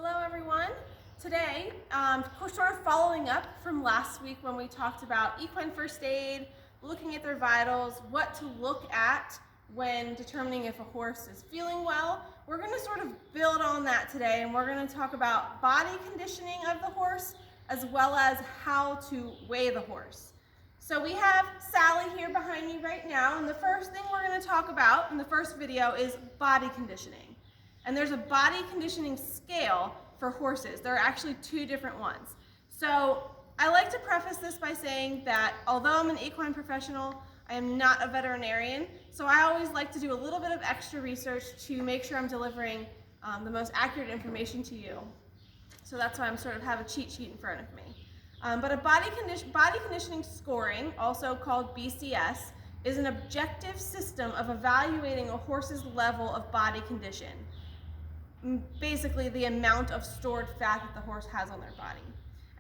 Hello everyone. Today, we're sort of following up from last week when we talked about equine first aid, looking at their vitals, what to look at when determining if a horse is feeling well. We're going to sort of build on that today, and we're going to talk about body conditioning of the horse as well as how to weigh the horse. So we have Sally here behind me right now, and the first thing we're going to talk about in the first video is body conditioning. And there's a body conditioning scale for horses. There are actually two different ones. So I like to preface this by saying that although I'm an equine professional, I am not a veterinarian. So I always like to do a little bit of extra research to make sure I'm delivering the most accurate information to you. So that's why I'm sort of have a cheat sheet in front of me. But a body conditioning scoring, also called BCS, is an objective system of evaluating a horse's level of body condition. Basically the amount of stored fat that the horse has on their body,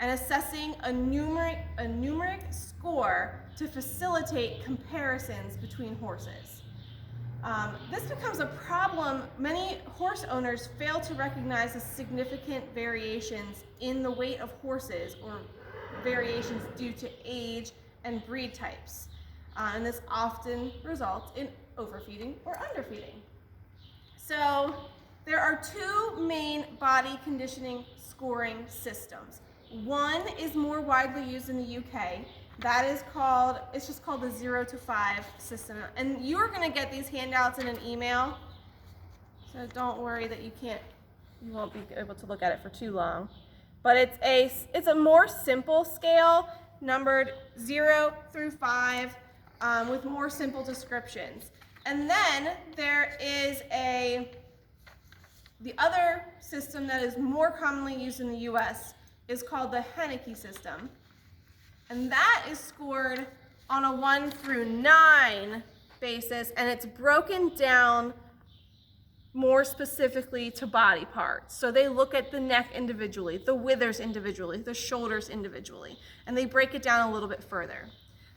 and assessing a numeric score to facilitate comparisons between horses. This becomes a problem. Many horse owners fail to recognize the significant variations in the weight of horses, or variations due to age and breed types, and this often results in overfeeding or underfeeding. So there are two main body conditioning scoring systems. One is more widely used in the UK. That is called, it's just called the 0 to 5 system. And you're gonna get these handouts in an email. So don't worry that you won't be able to look at it for too long. But it's a more simple scale, numbered 0 through 5, with more simple descriptions. And then there is the other system that is more commonly used in the US is called the Henneke system. And that is scored on a 1 through 9 basis, and it's broken down more specifically to body parts. So they look at the neck individually, the withers individually, the shoulders individually, and they break it down a little bit further.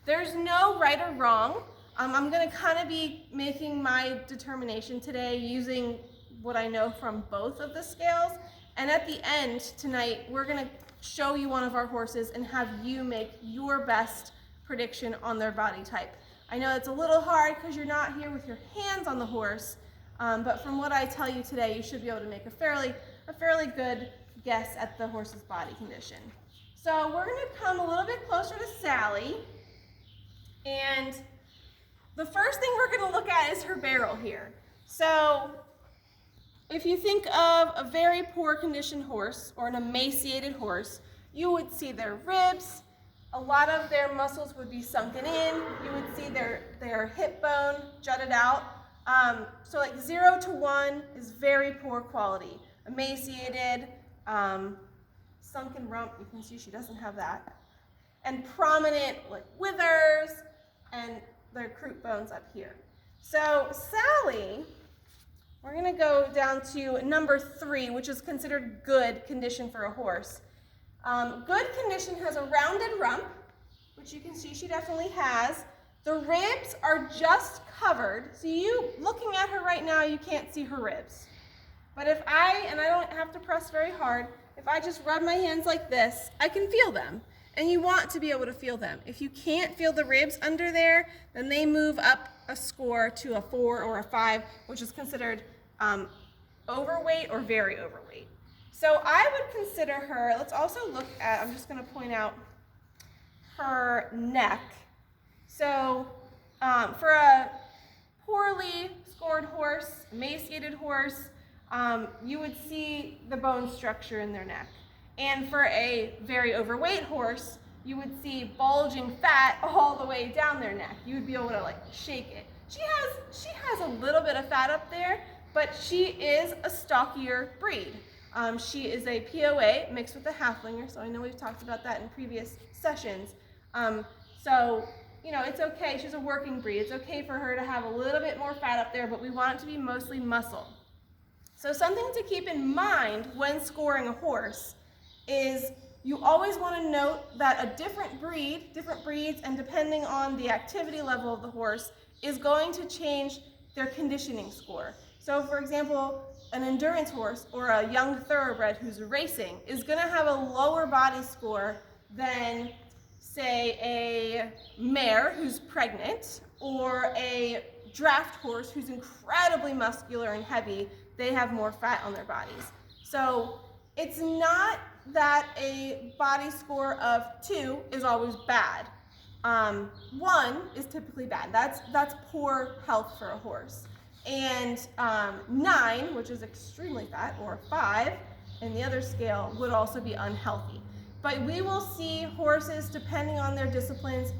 There's no right or wrong. I'm going to kind of be making my determination today using what I know from both of the scales, and at the end tonight we're going to show you one of our horses and have you make your best prediction on their body type. I know it's a little hard because you're not here with your hands on the horse, but from what I tell you today, you should be able to make a fairly good guess at the horse's body condition. So we're going to come a little bit closer to Sally, and the first thing we're going to look at is her barrel here. So if you think of a very poor conditioned horse or an emaciated horse, you would see their ribs, a lot of their muscles would be sunken in, you would see their hip bone jutted out. So like 0 to 1 is very poor quality. Emaciated, sunken rump, you can see she doesn't have that. And prominent like withers and their croup bones up here. So Sally, we're going to go down to number 3, which is considered good condition for a horse. Good condition has a rounded rump, which you can see she definitely has. The ribs are just covered, so you looking at her right now, you can't see her ribs. But and I don't have to press very hard, if I just rub my hands like this, I can feel them. And you want to be able to feel them. If you can't feel the ribs under there, then they move up a score to a 4 or a 5, which is considered overweight or very overweight. So I would consider her, let's also look at, I'm just going to point out her neck. So for a poorly scored horse, emaciated horse, you would see the bone structure in their neck. And for a very overweight horse, you would see bulging fat all the way down their neck. You would be able to like shake it. She has a little bit of fat up there, but she is a stockier breed. She is a POA mixed with a halflinger, so I know we've talked about that in previous sessions. So, you know, it's okay. She's a working breed. It's okay for her to have a little bit more fat up there, but we want it to be mostly muscle. So something to keep in mind when scoring a horse is you always want to note that a different breeds, and depending on the activity level of the horse, is going to change their conditioning score. So for example, an endurance horse or a young thoroughbred who's racing is going to have a lower body score than, say, a mare who's pregnant or a draft horse who's incredibly muscular and heavy. They have more fat on their bodies. So it's not that a body score of 2 is always bad. 1 is typically bad. That's poor health for a horse. And 9, which is extremely fat, or 5 in the other scale, would also be unhealthy. But we will see horses, depending on their disciplines,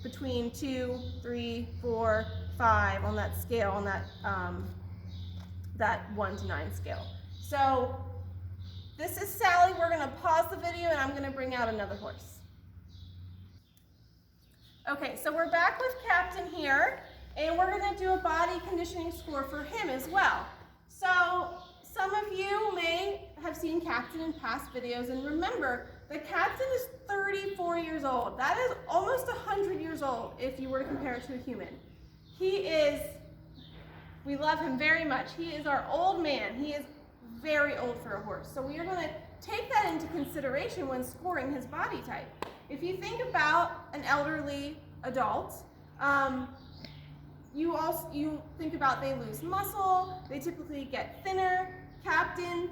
between 2, 3, 4, 5 on that scale, on that 1 to 9 scale. So this is Sally. We're going to pause the video and I'm going to bring out another horse. Okay, so we're back with Captain here, and we're going to do a body conditioning score for him as well. So some of you may have seen Captain in past videos, and remember that Captain is 34 years old. That is almost 100 years old if you were to compare it to a human. We love him very much. He is our old man. He is very old for a horse. So we are going to take that into consideration when scoring his body type. If you think about an elderly adult, you think about they lose muscle, they typically get thinner. Captain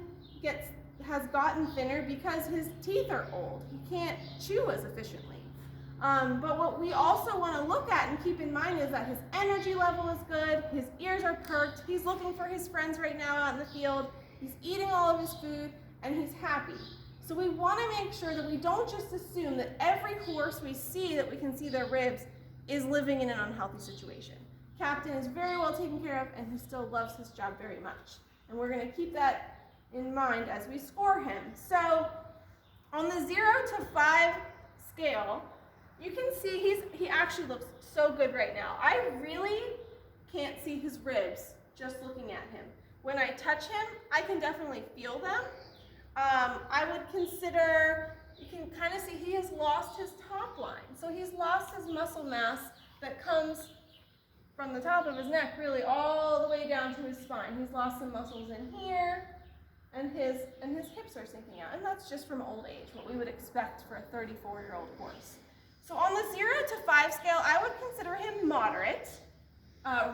has gotten thinner because his teeth are old. He can't chew as efficiently. But what we also want to look at and keep in mind is that his energy level is good, his ears are perked, he's looking for his friends right now out in the field, he's eating all of his food, and he's happy. So we want to make sure that we don't just assume that every horse we see that we can see their ribs is living in an unhealthy situation. Captain is very well taken care of, and he still loves his job very much. And we're going to keep that in mind as we score him. So on the 0 to 5 scale, you can see he actually looks so good right now. I really can't see his ribs just looking at him. When I touch him, I can definitely feel them. I would consider, you can kind of see he has lost his top line. So he's lost his muscle mass that comes from the top of his neck really all the way down to his spine. He's lost some muscles in here, and his hips are sinking out. And that's just from old age, what we would expect for a 34-year-old horse. So on the 0 to 5 scale, I would consider him moderate.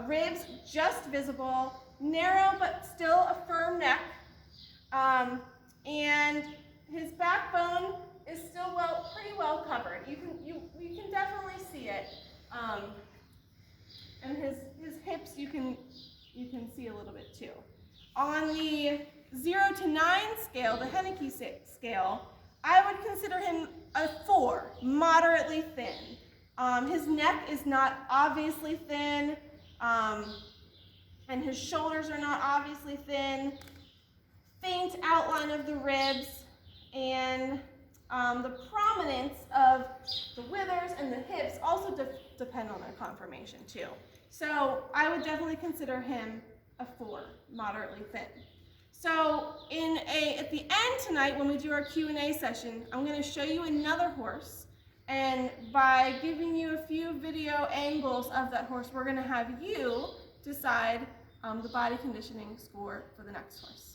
Ribs just visible, narrow but still a firm neck. And his backbone is still pretty well covered. You can definitely see it. And his hips you can see a little bit too. On the 0 to 9 scale, the Henneke scale, I would consider him a 4, moderately thin. His neck is not obviously thin, and his shoulders are not obviously thin. Faint outline of the ribs, and the prominence of the withers and the hips also depend on their conformation too. So I would definitely consider him a 4, moderately thin. So at the end tonight, when we do our Q&A session, I'm going to show you another horse, and by giving you a few video angles of that horse, we're going to have you decide the body conditioning score for the next horse.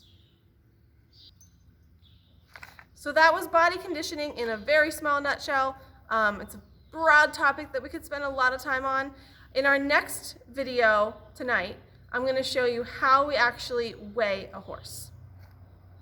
So that was body conditioning in a very small nutshell. It's a broad topic that we could spend a lot of time on. In our next video tonight, I'm going to show you how we actually weigh a horse.